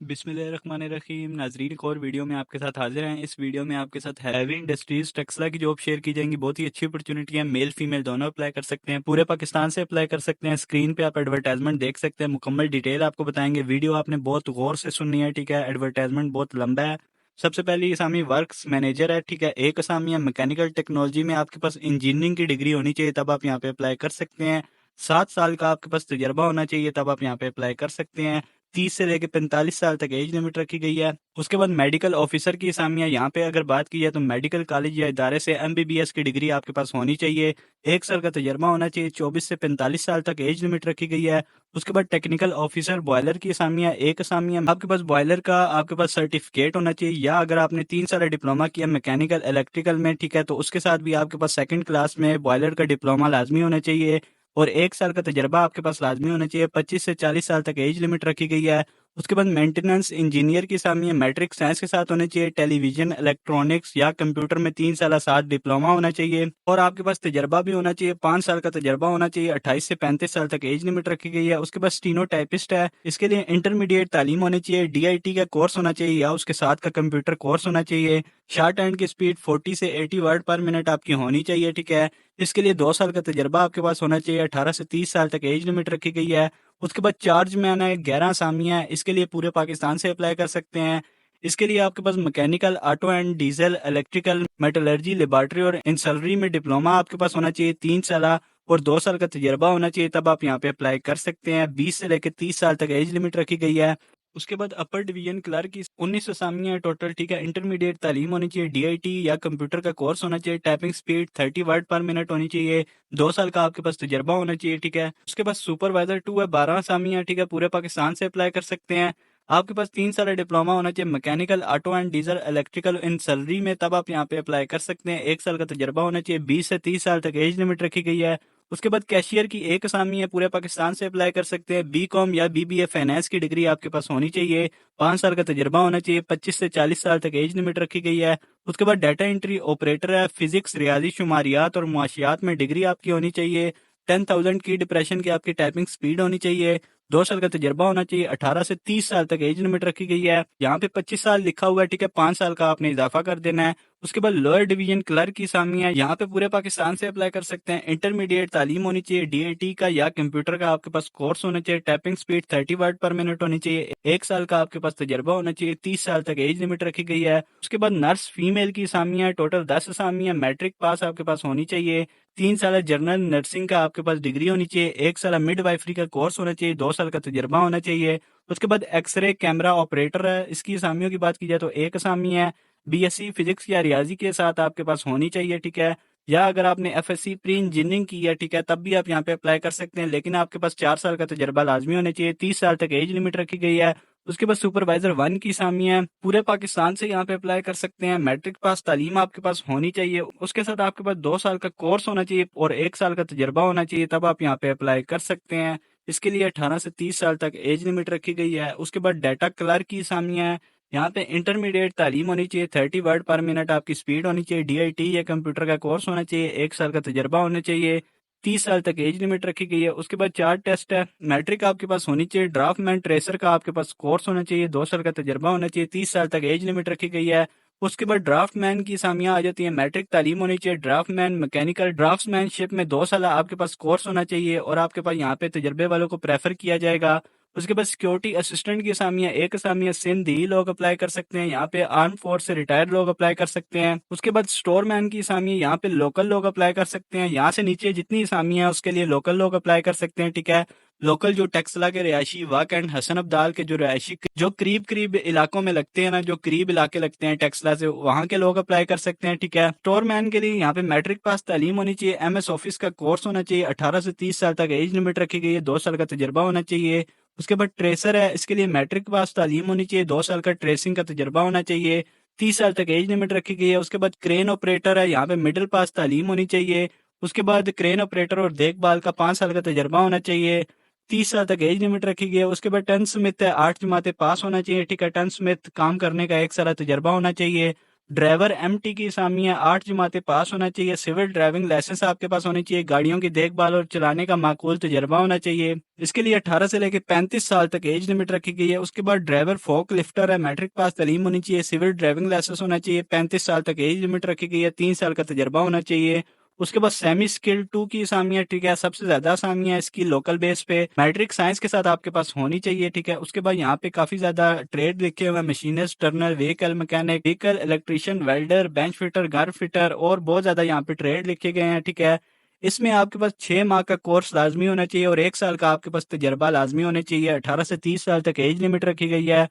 बिस्मिल्लाहिर्रहमानिर्रहीम। नाजरीन, एक और वीडियो में आपके साथ हाजिर हैं। इस वीडियो में आपके साथ हैवी इंडस्ट्रीज टेक्सला की जॉब शेयर की जाएंगी। बहुत ही अच्छी अपॉर्चुनिटी है, मेल फीमेल दोनों अप्लाई कर सकते हैं, पूरे पाकिस्तान से अप्लाई कर सकते हैं। स्क्रीन पे आप एडवर्टाइजमेंट देख सकते हैं, मुकम्मल डिटेल आपको बताएंगे। वीडियो आपने बहुत गौर से सुननी है, ठीक है। एडवर्टाइजमेंट बहुत लंबा है। सबसे पहले असामी वर्क्स मैनेजर है, ठीक है। एक असामी है मैकेनिकल टेक्नोलॉजी में, आपके पास इंजीनियरिंग की डिग्री होनी चाहिए, तब आप यहाँ पे अप्लाई कर सकते हैं। 7 साल का आपके पास तजर्बा होना चाहिए, तब आप यहाँ पे अप्लाई कर सकते हैं। 30 से लेकर 45 साल तक एज लिमिट रखी गई है। उसके बाद मेडिकल ऑफिसर की असामियाँ यहाँ पे अगर बात की जाए तो मेडिकल कॉलेज या इदारे से एमबीबीएस की डिग्री आपके पास होनी चाहिए। 1 साल का तजर्बा होना चाहिए। 24 से 45 साल तक एज लिमिट रखी गई है। उसके बाद टेक्निकल ऑफिसर बॉयलर की असामियाँ, एक असामियाँ आपके पास बॉयलर का आपके पास सर्टिफिकेट होना चाहिए, या अगर आपने 3 साल डिप्लोमा किया मैकेनिकल इलेक्ट्रिकल में, ठीक है, तो उसके साथ भी आपके पास सेकंड क्लास में बॉयलर का डिप्लोमा लाजमी होना चाहिए। और 1 साल का तजर्बा आपके पास लाजमी होना चाहिए। 25 से 40 साल तक एज लिमिट रखी गई है। उसके बाद मेंटेनेंस इंजीनियर की सामिया मैट्रिक साइंस के साथ होने चाहिए। टेलीविजन इलेक्ट्रॉनिक्स या कंप्यूटर में 3 साल 7 डिप्लोमा होना चाहिए, और आपके पास तजर्बा भी होना चाहिए। 5 साल का तजर्बा होना चाहिए। 28 से 35 साल तक एज लिमिट रखी गई है। उसके बाद स्टीनो टाइपिस्ट है, इसके लिए इंटरमीडिएट तालीम होनी चाहिए। डीआईटी का कोर्स होना चाहिए या उसके साथ का कंप्यूटर कोर्स होना चाहिए। शार्ट हैंड की स्पीड 40 से 80 वर्ड पर मिनट आपकी होनी चाहिए, ठीक है। इसके लिए 2 साल का तजर्बा आपके पास होना चाहिए। 18 से 30 साल तक एज लिमिट रखी गई है। उसके बाद चार्ज मैन है, 11 असामियाँ हैं, इसके लिए पूरे पाकिस्तान से अप्लाई कर सकते हैं। इसके लिए आपके पास mechanical auto and diesel electrical metallurgy laboratory और इंसलरी में डिप्लोमा आपके पास होना चाहिए 3 साल, और 2 साल का तजर्बा होना चाहिए, तब आप यहाँ पे अप्लाई कर सकते हैं। 20 से लेकर 30 साल तक एज लिमिट रखी गई है। उसके बाद अपर डिवीजन क्लर्क की 19 असामियाँ टोटल, ठीक है। इंटरमीडिएट तालीम होनी चाहिए। डीआईटी या कंप्यूटर का कोर्स होना चाहिए। टाइपिंग स्पीड 30 वर्ड पर मिनट होनी चाहिए। 2 साल का आपके पास तजर्बा होना चाहिए, ठीक है। उसके बाद सुपरवाइजर 2 है, 12 असामियाँ, ठीक है। पूरे पाकिस्तान से अप्लाई कर सकते हैं। आपके पास 3 साल डिप्लोमा होना चाहिए mechanical auto and diesel electrical in salary में, तब आप यहाँ पे अप्लाई कर सकते हैं। 1 साल का तजर्बा होना चाहिए। 20 से 30 साल तक एज लिमिट रखी गई है। उसके बाद कैशियर की एक असामी है, पूरे पाकिस्तान से अप्लाई कर सकते हैं। बीकॉम या बीबीए फाइनेंस की डिग्री आपके पास होनी चाहिए। 5 साल का तजर्बा होना चाहिए। 25 से 40 साल तक एज लिमिट रखी गई है। उसके बाद डाटा एंट्री ऑपरेटर है, फिजिक्स रियाजी शुमारियात और मुआशियात में डिग्री आपकी होनी चाहिए। 10,000 की डिप्रेशन की आपकी टाइपिंग स्पीड होनी चाहिए। 2 साल का तजर्बा होना चाहिए। 18 से 30 साल तक एज लिमिट रखी गई है। यहाँ पे 25 साल लिखा हुआ है, ठीक है। 5 साल का आपने इजाफा कर देना है। उसके बाद लोअर डिवीजन क्लर्क की सामी है, यहाँ पे पूरे पाकिस्तान से अप्लाई कर सकते हैं। इंटरमीडिएट तालीम होनी चाहिए। डीआईटी का या कंप्यूटर का आपके पास कोर्स होना चाहिए। टाइपिंग स्पीड 30 वर्ड पर मिनट होनी चाहिए। 1 साल का आपके पास तजर्बा होना चाहिए। 30 साल तक एज लिमिट रखी गई है। उसके बाद नर्स फीमेल की सामियाँ टोटल 10 असामियाँ, मैट्रिक पास आपके पास होनी चाहिए। 3 साल जनरल नर्सिंग का आपके पास डिग्री होनी चाहिए। 1 साल मिड वाइफरी का कोर्स होना चाहिए। 2 साल का तजर्बा होना चाहिए। उसके बाद एक्सरे कैमरा ऑपरेटर है, इसकी असामियों की बात की जाए तो एक असामी है। बीएससी फिजिक्स या रियाजी के साथ आपके पास होनी चाहिए, ठीक है। या अगर आपने एफएससी प्री इंजीनियरिंग की है, ठीक है, तब भी आप यहाँ पे अप्लाई कर सकते हैं, लेकिन आपके पास 4 साल का तजर्बा लाजमी होना चाहिए। 30 साल तक एज लिमिट रखी गई है। उसके बाद सुपरवाइजर 1 की सामी है, पूरे पाकिस्तान से यहाँ पे अप्लाई कर सकते हैं। मैट्रिक पास तालीम आपके पास होनी चाहिए। उसके साथ आपके पास 2 साल का कोर्स होना चाहिए और 1 साल का तजर्बा होना चाहिए, तब आप यहाँ पे अप्लाई कर सकते हैं। इसके लिए 18 से 30 साल तक एज लिमिट रखी गई है। उसके बाद डाटा क्लर्क की सामियाँ है, यहाँ पे इंटरमीडिएट तालीम होनी चाहिए। 30 वर्ड पर मिनट आपकी स्पीड होनी चाहिए। डीआईटी या कंप्यूटर का कोर्स होना चाहिए। 1 साल का तजर्बा होना चाहिए। 30 साल तक एज लिमिट रखी गई है। उसके बाद 4 टेस्ट है। मैट्रिक आपके पास होनी चाहिए। ड्राफ्टमैन ट्रेसर का आपके पास कोर्स होना चाहिए। 2 साल का तजर्बा होना चाहिए। 30 साल तक एज लिमिट रखी गई है। उसके बाद ड्राफ्टमैन की सामियाँ आ जाती है। मैट्रिक तालीम होनी चाहिए। ड्राफ्टमैन मैकेनिकल ड्राफ्ट्समैनशिप में 2 साल आपके पास कोर्स होना चाहिए, और आपके पास यहाँ पे तजर्बे वालों को प्रेफर किया जाएगा। उसके बाद सिक्योरिटी असिस्टेंट की असामियाँ, एक असामियाँ सिंधी लोग अप्लाई कर सकते हैं। यहाँ पे आर्म फोर्स से रिटायर्ड लोग अप्लाई कर सकते हैं। उसके बाद स्टोर मैन की असामियाँ, यहाँ पे लोकल लोग अप्लाई कर सकते हैं। यहाँ से नीचे जितनी असामियाँ हैं उसके लिए लोकल लोग अप्लाई कर सकते हैं, ठीक है। लोकल जो टेक्सला के रिहायशी वाक एंड हसन अब्दाल के जो रिहायशी जो करीब करीब इलाकों में लगते हैं ना, जो करीब इलाके लगते हैं टेक्सला से, वहाँ के लोग अप्लाई कर सकते हैं, ठीक है। स्टोर मैन के लिए यहाँ पे मैट्रिक पास तालीम होनी चाहिए। एमएस ऑफिस का कोर्स होना चाहिए। 18 से 30 साल तक एज लिमिट रखी गई है। 2 साल का तजर्बा होना चाहिए। उसके बाद ट्रेसर है, इसके लिए मैट्रिक पास तालीम होनी चाहिए। 2 साल का ट्रेसिंग का तजर्बा होना चाहिए। 30 साल तक एज लिमिट रखी गई है। उसके बाद क्रेन ऑपरेटर है, यहाँ पे मिडिल पास तालीम होनी चाहिए। उसके बाद क्रेन ऑपरेटर और देखभाल का 5 साल का तजर्बा होना चाहिए। 30 साल तक एज लिमिट रखी गई है। उसके बाद टन स्मिथ है, 8 जमातें पास होना चाहिए, ठीक है। टन स्मिथ काम करने का 1 साल तजर्बा होना चाहिए। ड्राइवर एमटी की असामी है, 8 जमातें पास होना चाहिए, सिविल ड्राइविंग लाइसेंस आपके पास होनी चाहिए, गाड़ियों की देखभाल और चलाने का माकूल तजर्बा होना चाहिए। इसके लिए 18 से लेकर 35 साल तक एज लिमिट रखी गई है। उसके बाद ड्राइवर फोक लिफ्टर है, मैट्रिक पास तालीम होनी चाहिए, सिविल ड्राइविंग लाइसेंस होना चाहिए, 35 साल तक एज लिमिट रखी गई है, 3 साल का तजर्बा होना चाहिए। उसके बाद सेमी स्किल 2 की असामियाँ, ठीक है, सबसे ज्यादा असामियाँ इसकी लोकल बेस पे मैट्रिक साइंस के साथ आपके पास होनी चाहिए, ठीक है। उसके बाद यहाँ पे काफी ज्यादा ट्रेड लिखे हुए हैं, machinist, Turner, vehicle mechanic, vehicle electrician, welder, bench fitter, घर फिटर और बहुत ज्यादा यहाँ पे ट्रेड लिखे गए हैं, ठीक है। इसमें आपके पास 6 माह का कोर्स लाजमी होना चाहिए और 1 साल का आपके पास तजर्बा लाजमी होना चाहिए। 18 से 30 साल तक एज लिमिट रखी गई है।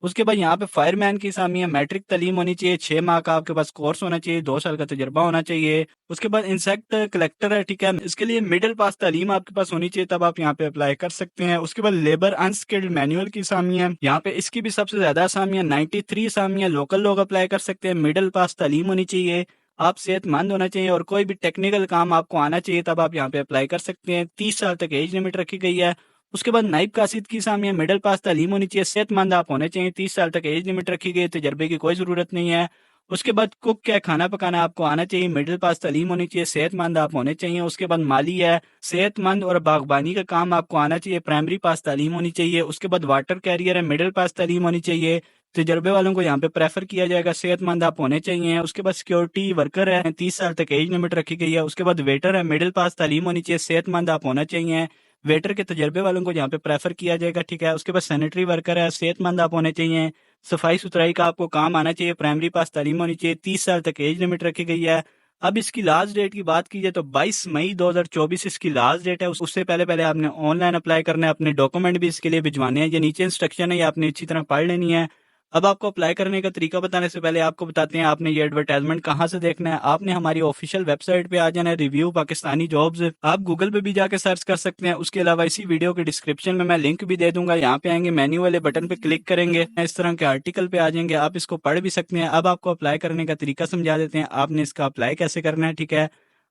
उसके बाद यहाँ पे फायरमैन की असामियाँ, मैट्रिक तालीम होनी चाहिए, 6 माह का आपके पास कोर्स होना चाहिए, 2 साल का तजर्बा होना चाहिए। उसके बाद इंसेक्ट कलेक्टर है, ठीक है, इसके लिए मिडिल पास तालीम आपके पास होनी चाहिए, तब आप यहाँ पे अप्लाई कर सकते हैं। उसके बाद लेबर अनस्किल्ड मैनुअल की असामियाँ, यहाँ पे इसकी भी सबसे ज्यादा असामियाँ 93 असामियाँ लोकल लोग अप्लाई कर सकते हैं। मिडिल पास तालीम होनी चाहिए, आप सेहतमंद होना चाहिए और कोई भी टेक्निकल काम आपको आना चाहिए, तब आप यहाँ पे अप्लाई कर सकते हैं। 30 साल तक एज लिमिट रखी गई है। उसके बाद नाइब कासिद की असामियाँ, मिडिल पास तालीम होनी चाहिए, सेहतमंद आप होने चाहिए, 30 साल तक एज लिमिट रखी गई है, तजर्बे की कोई जरूरत नहीं है। उसके बाद कुक है, खाना पकाना आपको आना चाहिए, मिडिल पास तालीम होनी चाहिए, सेहतमंद आप होने चाहिए। उसके बाद माली है, सेहतमंद और बागबानी का काम आपको आना चाहिए, प्राइमरी पास तालीम होनी चाहिए। उसके बाद वाटर कैरियर है, मिडिल पास तालीम होनी चाहिए, तजर्बे वालों को यहाँ पे प्रेफर किया जाएगा, सेहतमंद आप होने चाहिए। उसके बाद सिक्योरिटी वर्कर है, 30 साल तक एज लिमिट रखी गई है। उसके बाद वेटर है, मिडिल पास तालीम होनी चाहिए, सेहतमंद आप होना चाहिए। वेटर के तजर्बे वालों को यहाँ पे प्रेफर किया जाएगा, ठीक है। उसके बाद सैनिटरी वर्कर है, सेहतमंद आप होने चाहिए, सफाई सुथराई का आपको काम आना चाहिए, प्राइमरी पास तालीम होनी चाहिए, 30 साल तक एज लिमिट रखी गई है। अब इसकी लास्ट डेट की बात की जाए तो 22 मई 2024 इसकी लास्ट डेट है। उससे पहले पहले आपने ऑनलाइन अप्लाई करना है, अपने डॉक्यूमेंट भी इसके लिए भिजवाने हैं। ये नीचे इंस्ट्रक्शन है, ये आपने अच्छी तरह पढ़ लेनी है। अब आपको अप्लाई करने का तरीका बताने से पहले आपको बताते हैं आपने ये एडवर्टाइजमेंट कहाँ से देखना है। आपने हमारी ऑफिशियल वेबसाइट पे आ जाना है, रिव्यू पाकिस्तानी जॉब्स। आप गूगल पे भी जाके सर्च कर सकते हैं। उसके अलावा इसी वीडियो के डिस्क्रिप्शन में मैं लिंक भी दे दूंगा, यहाँ पे आएंगे, मेन्यू वाले बटन पे क्लिक करेंगे, इस तरह के आर्टिकल पे आ जाएंगे, आप इसको पढ़ भी सकते हैं। अब आपको अप्लाई करने का तरीका समझा देते हैं, आपने इसका अप्लाई कैसे करना है, ठीक है।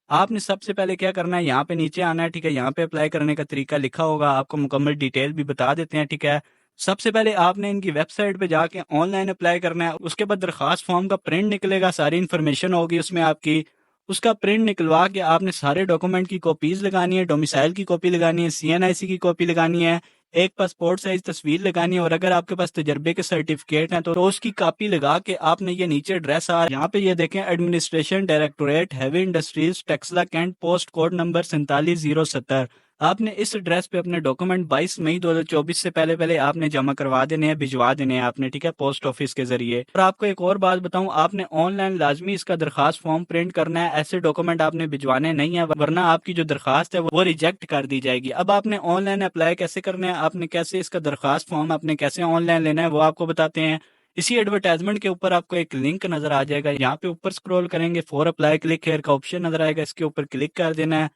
आपने सबसे पहले क्या करना है, यहाँ पे नीचे आना है, ठीक है। यहाँ पे अप्लाई करने का तरीका लिखा होगा, आपको मुकम्मल डिटेल भी बता देते हैं, ठीक है। सबसे पहले आपने इनकी वेबसाइट पे जाके ऑनलाइन अप्लाई करना है। उसके बाद दरखास्त फॉर्म का प्रिंट निकलेगा, सारी इन्फॉर्मेशन होगी उसमें आपकी। उसका प्रिंट निकलवा के आपने सारे डॉक्यूमेंट की कॉपीज लगानी है, डोमिसाइल की कॉपी लगानी है, सीएनआईसी की कॉपी लगानी है, एक पासपोर्ट साइज तस्वीर लगानी है और अगर आपके पास तजर्बे के सर्टिफिकेट हैं तो उसकी कॉपी लगा के आपने ये नीचे एड्रेस आ यहाँ पे ये देखें, administration directorate, heavy industries, Taxila, cantt, post code number 47,070। आपने इस एड्रेस पे अपने डॉक्यूमेंट 22 मई 2024 से पहले पहले आपने जमा करवा देने हैं, भिजवा देने हैं आपने, ठीक है, पोस्ट ऑफिस के जरिए। और आपको एक और बात बताऊं, आपने ऑनलाइन लाजमी इसका दरखास्त फॉर्म प्रिंट करना है, ऐसे डॉक्यूमेंट आपने भिजवाने नहीं है, वरना आपकी जो दरखास्त है वो रिजेक्ट कर दी जाएगी। अब आपने ऑनलाइन अप्लाई कैसे करना है, आपने कैसे इसका दरखास्त फॉर्म आपने कैसे ऑनलाइन लेना है, वो आपको बताते हैं। इसी एडवर्टाइजमेंट के ऊपर आपको एक लिंक नजर आ जाएगा, यहाँ पे ऊपर स्क्रॉल करेंगे, फॉर अप्लाई क्लिक हेयर का ऑप्शन नजर आएगा, इसके ऊपर क्लिक कर देना है।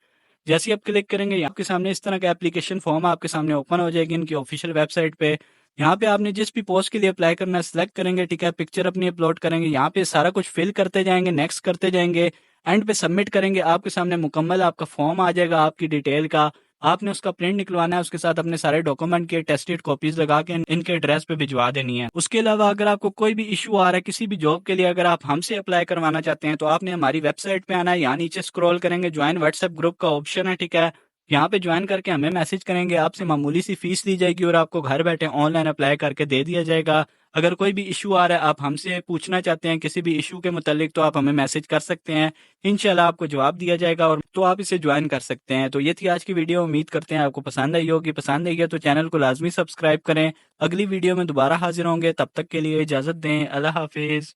जैसे ही आप क्लिक करेंगे आपके सामने इस तरह का एप्लीकेशन फॉर्म आपके सामने ओपन हो जाएगी इनकी ऑफिशियल वेबसाइट पे। यहाँ पे आपने जिस भी पोस्ट के लिए अप्लाई करना है सिलेक्ट करेंगे, ठीक है, पिक्चर अपनी अपलोड करेंगे, यहाँ पे सारा कुछ फिल करते जाएंगे, नेक्स्ट करते जाएंगे, एंड पे सबमिट करेंगे, आपके सामने मुकम्मल आपका फॉर्म आ जाएगा आपकी डिटेल का। आपने उसका प्रिंट निकलवाना है, उसके साथ अपने सारे डॉक्यूमेंट के टेस्टेड कॉपीज लगा के इनके एड्रेस पे भिजवा देनी है। उसके अलावा अगर आपको कोई भी इशू आ रहा है किसी भी जॉब के लिए, अगर आप हमसे अप्लाई करवाना चाहते हैं तो आपने हमारी वेबसाइट पे आना है, यहाँ नीचे स्क्रॉल करेंगे, ज्वाइन व्हाट्सएप ग्रुप का ऑप्शन है, ठीक है। यहाँ पे ज्वाइन करके हमें मैसेज करेंगे, आपसे मामूली सी फीस ली जाएगी और आपको घर बैठे ऑनलाइन अप्लाई करके दे दिया जाएगा। अगर कोई भी इशू आ रहा है, आप हमसे पूछना चाहते हैं किसी भी इशू के मुतालिक, तो आप हमें मैसेज कर सकते हैं, इंशाल्लाह आपको जवाब दिया जाएगा और तो आप इसे ज्वाइन कर सकते हैं। तो ये थी आज की वीडियो, उम्मीद करते हैं आपको पसंद आई होगी। पसंद आई है तो चैनल को लाजमी सब्सक्राइब करें। अगली वीडियो में दोबारा हाजिर होंगे, तब तक के लिए इजाजत दें, अल्लाह हाफिज।